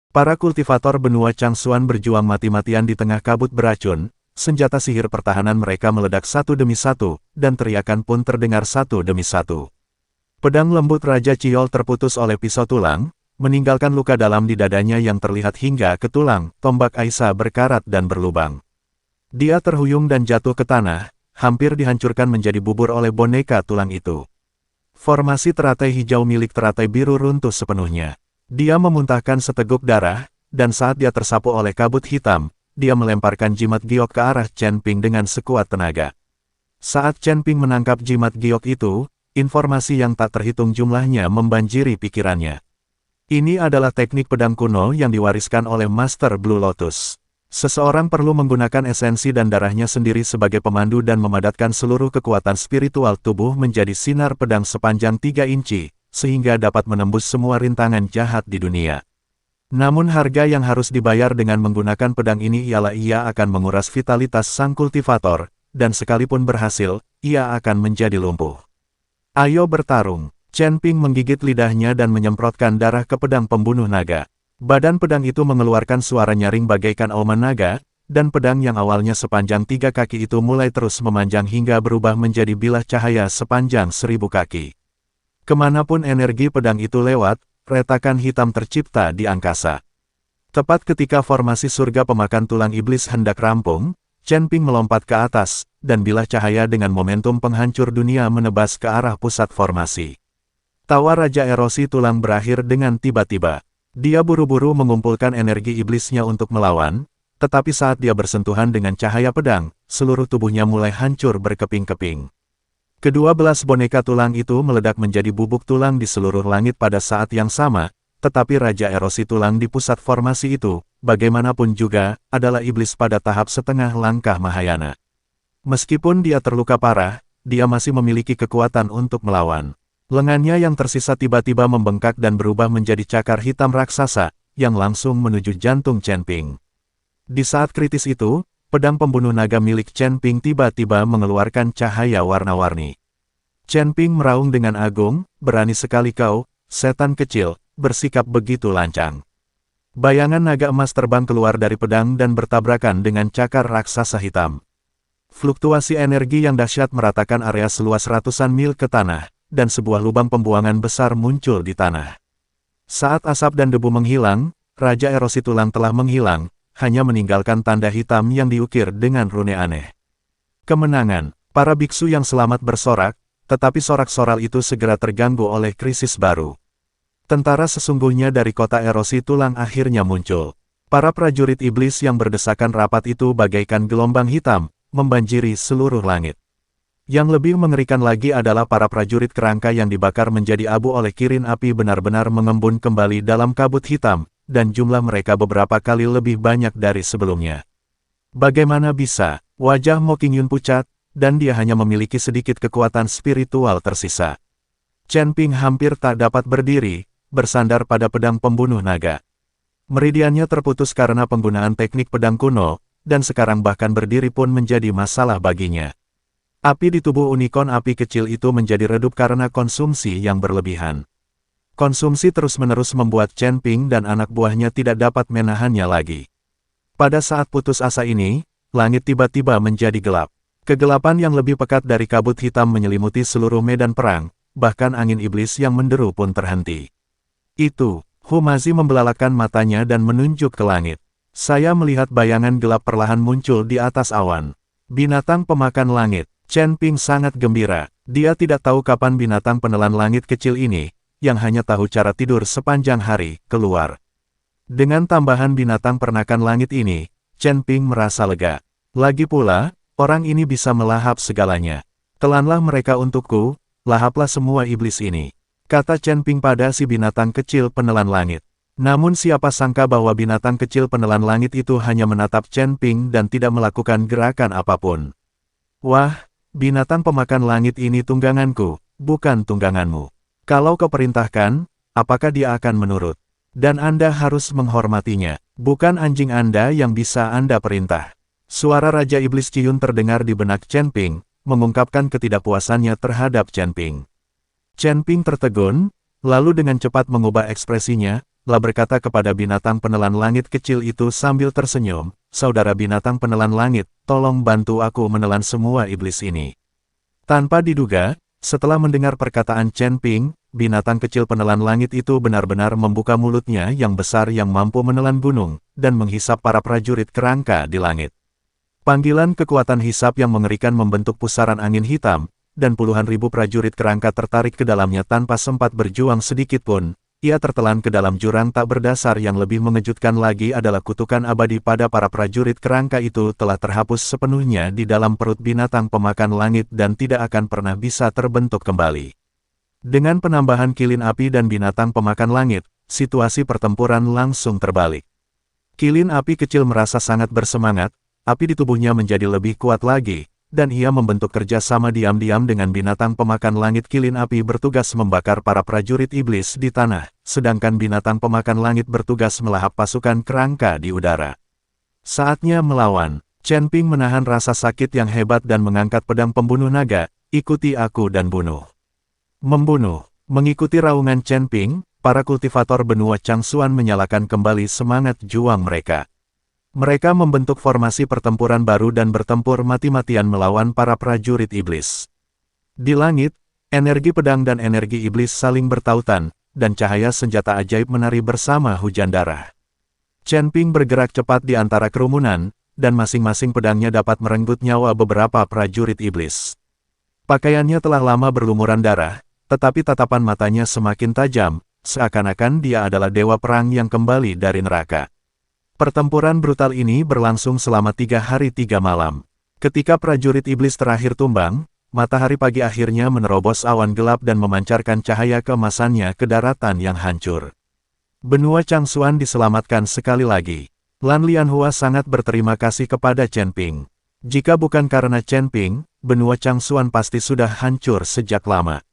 Para kultivator benua Changsuan berjuang mati-matian di tengah kabut beracun, senjata sihir pertahanan mereka meledak satu demi satu, dan teriakan pun terdengar satu demi satu. Pedang lembut Raja Ciol terputus oleh pisau tulang, meninggalkan luka dalam di dadanya yang terlihat hingga ke tulang. Tombak Aisyah berkarat dan berlubang. Dia terhuyung dan jatuh ke tanah, hampir dihancurkan menjadi bubur oleh boneka tulang itu. Formasi teratai hijau milik teratai biru runtuh sepenuhnya. Dia memuntahkan seteguk darah, dan saat dia tersapu oleh kabut hitam, dia melemparkan jimat giok ke arah Chen Ping dengan sekuat tenaga. Saat Chen Ping menangkap jimat giok itu, informasi yang tak terhitung jumlahnya membanjiri pikirannya. Ini adalah teknik pedang kuno yang diwariskan oleh Master Blue Lotus. Seseorang perlu menggunakan esensi dan darahnya sendiri sebagai pemandu dan memadatkan seluruh kekuatan spiritual tubuh menjadi sinar pedang sepanjang 3 inci, sehingga dapat menembus semua rintangan jahat di dunia. Namun harga yang harus dibayar dengan menggunakan pedang ini ialah ia akan menguras vitalitas sang kultivator, dan sekalipun berhasil, ia akan menjadi lumpuh. Ayo bertarung. Chen Ping menggigit lidahnya dan menyemprotkan darah ke pedang pembunuh naga. Badan pedang itu mengeluarkan suara nyaring bagaikan auman naga, dan pedang yang awalnya sepanjang 3 kaki itu mulai terus memanjang hingga berubah menjadi bilah cahaya sepanjang 1000 kaki. Kemanapun energi pedang itu lewat, retakan hitam tercipta di angkasa. Tepat ketika formasi surga pemakan tulang iblis hendak rampung, Chen Ping melompat ke atas, dan bilah cahaya dengan momentum penghancur dunia menebas ke arah pusat formasi. Tawa Raja Erosi Tulang berakhir dengan tiba-tiba. Dia buru-buru mengumpulkan energi iblisnya untuk melawan, tetapi saat dia bersentuhan dengan cahaya pedang, seluruh tubuhnya mulai hancur berkeping-keping. Kedua belas boneka tulang itu meledak menjadi bubuk tulang di seluruh langit pada saat yang sama, tetapi Raja Erosi Tulang di pusat formasi itu, bagaimanapun juga, adalah iblis pada tahap setengah langkah Mahayana. Meskipun dia terluka parah, dia masih memiliki kekuatan untuk melawan. Lengannya yang tersisa tiba-tiba membengkak dan berubah menjadi cakar hitam raksasa, yang langsung menuju jantung Chen Ping. Di saat kritis itu, pedang pembunuh naga milik Chen Ping tiba-tiba mengeluarkan cahaya warna-warni. Chen Ping meraung dengan agung, berani sekali kau, setan kecil, bersikap begitu lancang. Bayangan naga emas terbang keluar dari pedang dan bertabrakan dengan cakar raksasa hitam. Fluktuasi energi yang dahsyat meratakan area seluas ratusan mil ke tanah, dan sebuah lubang pembuangan besar muncul di tanah. Saat asap dan debu menghilang, Raja Erosi Tulang telah menghilang, hanya meninggalkan tanda hitam yang diukir dengan rune aneh. Kemenangan, para biksu yang selamat bersorak, tetapi sorak-soral itu segera terganggu oleh krisis baru. Tentara sesungguhnya dari kota Erosi Tulang akhirnya muncul. Para prajurit iblis yang berdesakan rapat itu bagaikan gelombang hitam, membanjiri seluruh langit. Yang lebih mengerikan lagi adalah para prajurit kerangka yang dibakar menjadi abu oleh kirin api benar-benar mengembun kembali dalam kabut hitam, dan jumlah mereka beberapa kali lebih banyak dari sebelumnya. Bagaimana bisa? Wajah Mo Qingyun pucat, dan dia hanya memiliki sedikit kekuatan spiritual tersisa. Chen Ping hampir tak dapat berdiri, bersandar pada pedang pembunuh naga. Meridiannya terputus karena penggunaan teknik pedang kuno, dan sekarang bahkan berdiri pun menjadi masalah baginya. Api di tubuh unicorn api kecil itu menjadi redup karena konsumsi yang berlebihan. Konsumsi terus-menerus membuat Chen Ping dan anak buahnya tidak dapat menahannya lagi. Pada saat putus asa ini, langit tiba-tiba menjadi gelap. Kegelapan yang lebih pekat dari kabut hitam menyelimuti seluruh medan perang, bahkan angin iblis yang menderu pun terhenti. Itu, Humazi membelalakan matanya dan menunjuk ke langit. Saya melihat bayangan gelap perlahan muncul di atas awan. Binatang pemakan langit. Chen Ping sangat gembira. Dia tidak tahu kapan binatang penelan langit kecil ini, yang hanya tahu cara tidur sepanjang hari, keluar. Dengan tambahan binatang pernakan langit ini, Chen Ping merasa lega. Lagi pula, orang ini bisa melahap segalanya. Telanlah mereka untukku, lahaplah semua iblis ini, kata Chen Ping pada si binatang kecil penelan langit. Namun siapa sangka bahwa binatang kecil penelan langit itu hanya menatap Chen Ping dan tidak melakukan gerakan apapun. Wah, binatang pemakan langit ini tungganganku, bukan tungganganmu. Kalau kau perintahkan, apakah dia akan menurut? Dan Anda harus menghormatinya, bukan anjing Anda yang bisa Anda perintah. Suara Raja Iblis Ciyun terdengar di benak Chen Ping, mengungkapkan ketidakpuasannya terhadap Chen Ping. Chen Ping tertegun, lalu dengan cepat mengubah ekspresinya, lah berkata kepada binatang penelan langit kecil itu sambil tersenyum, "Saudara binatang penelan langit, tolong bantu aku menelan semua iblis ini." Tanpa diduga, setelah mendengar perkataan Chen Ping, binatang kecil penelan langit itu benar-benar membuka mulutnya yang besar yang mampu menelan gunung, dan menghisap para prajurit kerangka di langit. Panggilan kekuatan hisap yang mengerikan membentuk pusaran angin hitam, dan puluhan ribu prajurit kerangka tertarik ke dalamnya tanpa sempat berjuang sedikit pun. Ia tertelan ke dalam jurang tak berdasar. Yang lebih mengejutkan lagi adalah kutukan abadi pada para prajurit kerangka itu telah terhapus sepenuhnya di dalam perut binatang pemakan langit dan tidak akan pernah bisa terbentuk kembali. Dengan penambahan kilin api dan binatang pemakan langit, situasi pertempuran langsung terbalik. Kilin api kecil merasa sangat bersemangat, api di tubuhnya menjadi lebih kuat lagi, dan ia membentuk kerjasama diam-diam dengan binatang pemakan langit. Kilin api bertugas membakar para prajurit iblis di tanah, sedangkan binatang pemakan langit bertugas melahap pasukan kerangka di udara. Saatnya melawan. Chen Ping menahan rasa sakit yang hebat dan mengangkat pedang pembunuh naga. "Ikuti aku dan bunuh." Membunuh. Mengikuti raungan Chen Ping, para kultivator benua Changsuan menyalakan kembali semangat juang mereka. Mereka membentuk formasi pertempuran baru dan bertempur mati-matian melawan para prajurit iblis. Di langit, energi pedang dan energi iblis saling bertautan, dan cahaya senjata ajaib menari bersama hujan darah. Chen Ping bergerak cepat di antara kerumunan, dan masing-masing pedangnya dapat merenggut nyawa beberapa prajurit iblis. Pakaiannya telah lama berlumuran darah, tetapi tatapan matanya semakin tajam, seakan-akan dia adalah dewa perang yang kembali dari neraka. Pertempuran brutal ini berlangsung selama 3 hari 3 malam. Ketika prajurit iblis terakhir tumbang, matahari pagi akhirnya menerobos awan gelap dan memancarkan cahaya keemasannya ke daratan yang hancur. Benua Changsuan diselamatkan sekali lagi. Lan Lianhua sangat berterima kasih kepada Chen Ping. Jika bukan karena Chen Ping, benua Changsuan pasti sudah hancur sejak lama.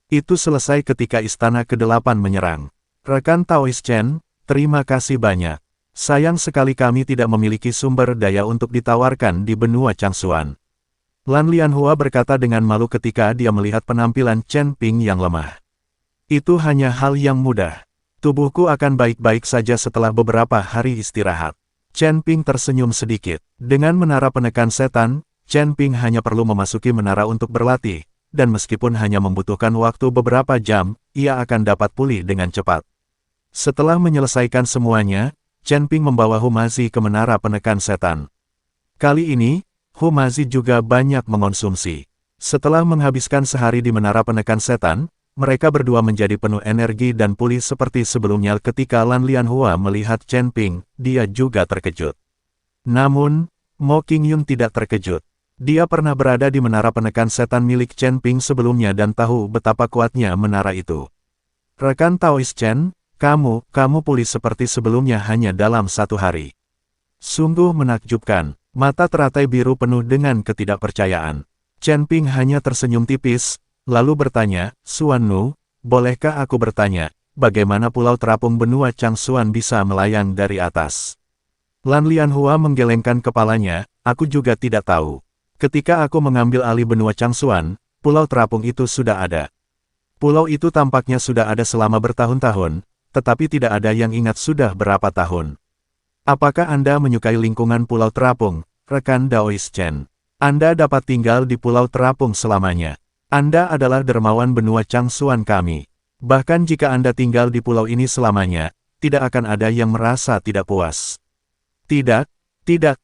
Itu selesai ketika istana ke-8 menyerang. "Rekan Taoist Chen, terima kasih banyak. Sayang sekali kami tidak memiliki sumber daya untuk ditawarkan di benua Changsuan." Lan Lianhua berkata dengan malu ketika dia melihat penampilan Chen Ping yang lemah. "Itu hanya hal yang mudah. Tubuhku akan baik-baik saja setelah beberapa hari istirahat." Chen Ping tersenyum sedikit. Dengan menara penekan setan, Chen Ping hanya perlu memasuki menara untuk berlatih, dan meskipun hanya membutuhkan waktu beberapa jam, ia akan dapat pulih dengan cepat. Setelah menyelesaikan semuanya, Chen Ping membawa Humazi ke menara penekan setan. Kali ini, Humazi juga banyak mengonsumsi. Setelah menghabiskan sehari di menara penekan setan, mereka berdua menjadi penuh energi dan pulih seperti sebelumnya. Ketika Lan Lianhua melihat Chen Ping, dia juga terkejut. Namun, Mo Qingyun tidak terkejut. Dia pernah berada di menara penekan setan milik Chen Ping sebelumnya dan tahu betapa kuatnya menara itu. "Rekan Taoist Chen, kamu pulih seperti sebelumnya hanya dalam 1 hari. Sungguh menakjubkan." Mata teratai biru penuh dengan ketidakpercayaan. Chen Ping hanya tersenyum tipis, lalu bertanya, "Suan Nu, bolehkah aku bertanya, bagaimana pulau terapung benua Changsuan bisa melayang dari atas?" Lan Lianhua menggelengkan kepalanya, "Aku juga tidak tahu. Ketika aku mengambil alih benua Changsuan, pulau terapung itu sudah ada. Pulau itu tampaknya sudah ada selama bertahun-tahun, tetapi tidak ada yang ingat sudah berapa tahun. Apakah Anda menyukai lingkungan pulau terapung, rekan Daoist Chen? Anda dapat tinggal di pulau terapung selamanya. Anda adalah dermawan benua Changsuan kami. Bahkan jika Anda tinggal di pulau ini selamanya, tidak akan ada yang merasa tidak puas." "Tidak,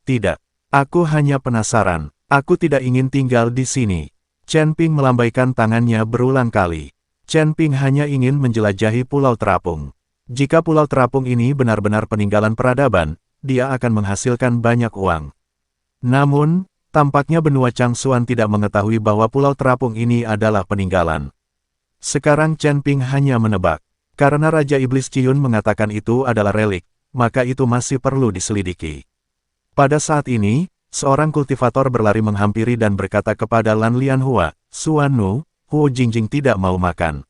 tidak. Aku hanya penasaran. Aku tidak ingin tinggal di sini." Chen Ping melambaikan tangannya berulang kali. Chen Ping hanya ingin menjelajahi pulau terapung. Jika pulau terapung ini benar-benar peninggalan peradaban, dia akan menghasilkan banyak uang. Namun, tampaknya benua Changsuan tidak mengetahui bahwa pulau terapung ini adalah peninggalan. Sekarang Chen Ping hanya menebak. Karena Raja Iblis Ciyun mengatakan itu adalah relik, maka itu masih perlu diselidiki. Pada saat ini, seorang kultivator berlari menghampiri dan berkata kepada Lan Lianhua, "Suan Nu, Huo Jingjing tidak mau makan.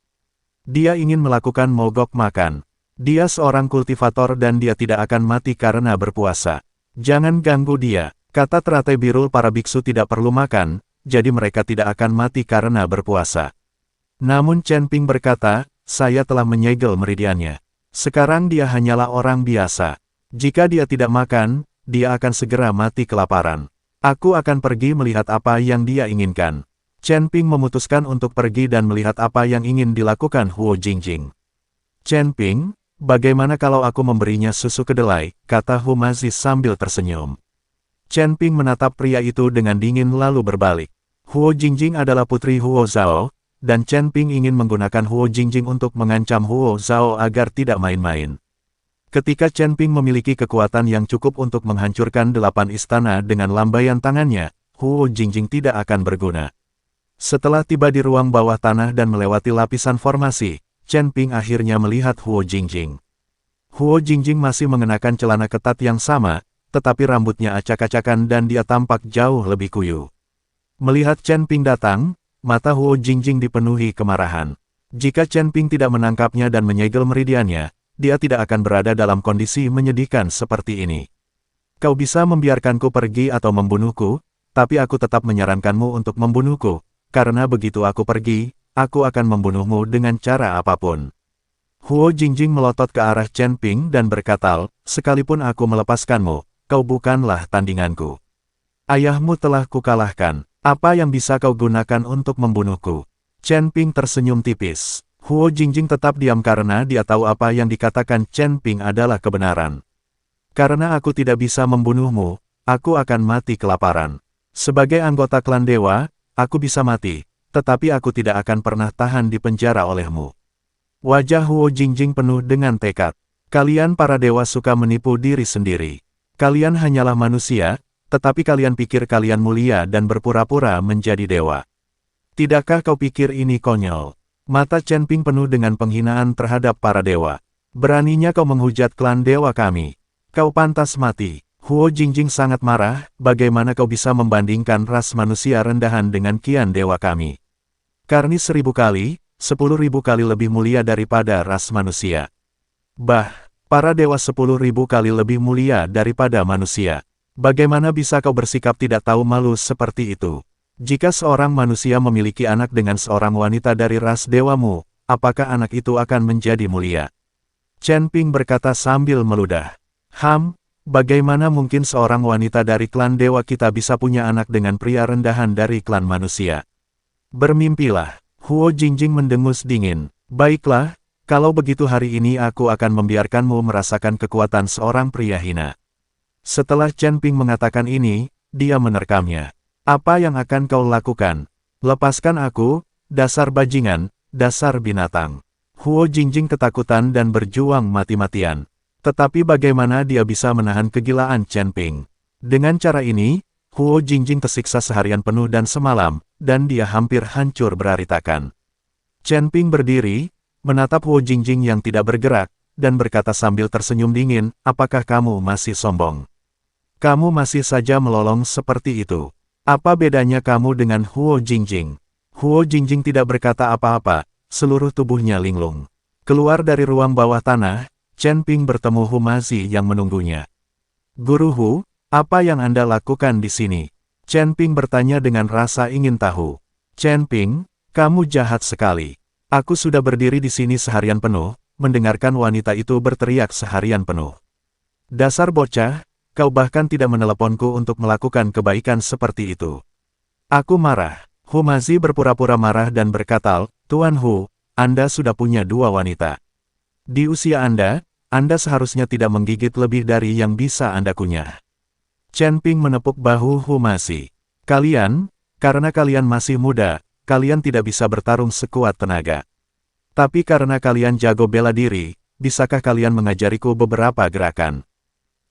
Dia ingin melakukan mogok makan. Dia seorang kultivator dan dia tidak akan mati karena berpuasa. Jangan ganggu dia." Kata teratai biru, para biksu tidak perlu makan, jadi mereka tidak akan mati karena berpuasa. Namun Chen Ping berkata, "Saya telah menyegel meridiannya. Sekarang dia hanyalah orang biasa. Jika dia tidak makan, dia akan segera mati kelaparan. Aku akan pergi melihat apa yang dia inginkan. Chen Ping memutuskan untuk pergi dan melihat apa yang ingin dilakukan Huo Jingjing. Chen Ping, bagaimana kalau aku memberinya susu kedelai, kata Humazi sambil tersenyum. Chen Ping menatap pria itu dengan dingin lalu berbalik. Huo Jingjing adalah putri Huo Zhao, dan Chen Ping ingin menggunakan Huo Jingjing untuk mengancam Huo Zhao agar tidak main-main. Ketika Chen Ping memiliki kekuatan yang cukup untuk menghancurkan 8 istana dengan lambaian tangannya, Huo Jingjing tidak akan berguna. Setelah tiba di ruang bawah tanah dan melewati lapisan formasi, Chen Ping akhirnya melihat Huo Jingjing. Huo Jingjing masih mengenakan celana ketat yang sama, tetapi rambutnya acak-acakan dan dia tampak jauh lebih kuyu. Melihat Chen Ping datang, mata Huo Jingjing dipenuhi kemarahan. Jika Chen Ping tidak menangkapnya dan menyegel meridiannya, dia tidak akan berada dalam kondisi menyedihkan seperti ini. Kau bisa membiarkanku pergi atau membunuhku, tapi aku tetap menyarankanmu untuk membunuhku, karena begitu aku pergi, aku akan membunuhmu dengan cara apapun. Huo Jingjing melotot ke arah Chen Ping dan berkata, sekalipun aku melepaskanmu, kau bukanlah tandinganku. Ayahmu telah kukalahkan. Apa yang bisa kau gunakan untuk membunuhku? Chen Ping tersenyum tipis. Huo Jingjing tetap diam karena dia tahu apa yang dikatakan Chen Ping adalah kebenaran. Karena aku tidak bisa membunuhmu, aku akan mati kelaparan. Sebagai anggota klan dewa, aku bisa mati, tetapi aku tidak akan pernah tahan di penjara olehmu. Wajah Huo Jingjing penuh dengan tekad. Kalian para dewa suka menipu diri sendiri. Kalian hanyalah manusia, tetapi kalian pikir kalian mulia dan berpura-pura menjadi dewa. Tidakkah kau pikir ini konyol? Mata Chen Ping penuh dengan penghinaan terhadap para dewa. Beraninya kau menghujat klan dewa kami. Kau pantas mati. Huo Jingjing sangat marah, bagaimana kau bisa membandingkan ras manusia rendahan dengan kian dewa kami? Karni 1000 kali, 10.000 kali lebih mulia daripada ras manusia. Para dewa 10.000 kali lebih mulia daripada manusia. Bagaimana bisa kau bersikap tidak tahu malu seperti itu? Jika seorang manusia memiliki anak dengan seorang wanita dari ras dewamu, apakah anak itu akan menjadi mulia? Chen Ping berkata sambil meludah. Bagaimana mungkin seorang wanita dari klan dewa kita bisa punya anak dengan pria rendahan dari klan manusia? Bermimpilah. Huo Jingjing mendengus dingin. Baiklah, kalau begitu hari ini aku akan membiarkanmu merasakan kekuatan seorang pria hina. Setelah Chen Ping mengatakan ini, dia menerkamnya. Apa yang akan kau lakukan? Lepaskan aku, dasar bajingan, dasar binatang. Huo Jingjing ketakutan dan berjuang mati-matian. Tetapi bagaimana dia bisa menahan kegilaan Chen Ping? Dengan cara ini, Huo Jingjing tersiksa seharian penuh dan semalam, dan dia hampir hancur beraritakan. Chen Ping berdiri, menatap Huo Jingjing yang tidak bergerak, dan berkata sambil tersenyum dingin, apakah kamu masih sombong? Kamu masih saja melolong seperti itu. Apa bedanya kamu dengan Huo Jingjing? Huo Jingjing tidak berkata apa-apa, seluruh tubuhnya linglung. Keluar dari ruang bawah tanah, Chen Ping bertemu Humazi yang menunggunya. Guru Hu, apa yang Anda lakukan di sini? Chen Ping bertanya dengan rasa ingin tahu. Chen Ping, kamu jahat sekali. Aku sudah berdiri di sini seharian penuh, mendengarkan wanita itu berteriak seharian penuh. Dasar bocah, kau bahkan tidak meneleponku untuk melakukan kebaikan seperti itu. Aku marah. Humazi berpura-pura marah dan berkata, Tuan Hu, Anda sudah punya 2 wanita. Di usia Anda seharusnya tidak menggigit lebih dari yang bisa Anda kunyah. Chen Ping menepuk bahu Humazi. Karena kalian masih muda, kalian tidak bisa bertarung sekuat tenaga. Tapi karena kalian jago bela diri, bisakah kalian mengajariku beberapa gerakan?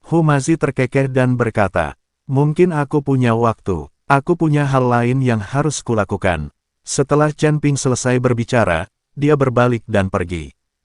Humazi terkekeh dan berkata, mungkin aku punya waktu, aku punya hal lain yang harus kulakukan. Setelah Chen Ping selesai berbicara, dia berbalik dan pergi.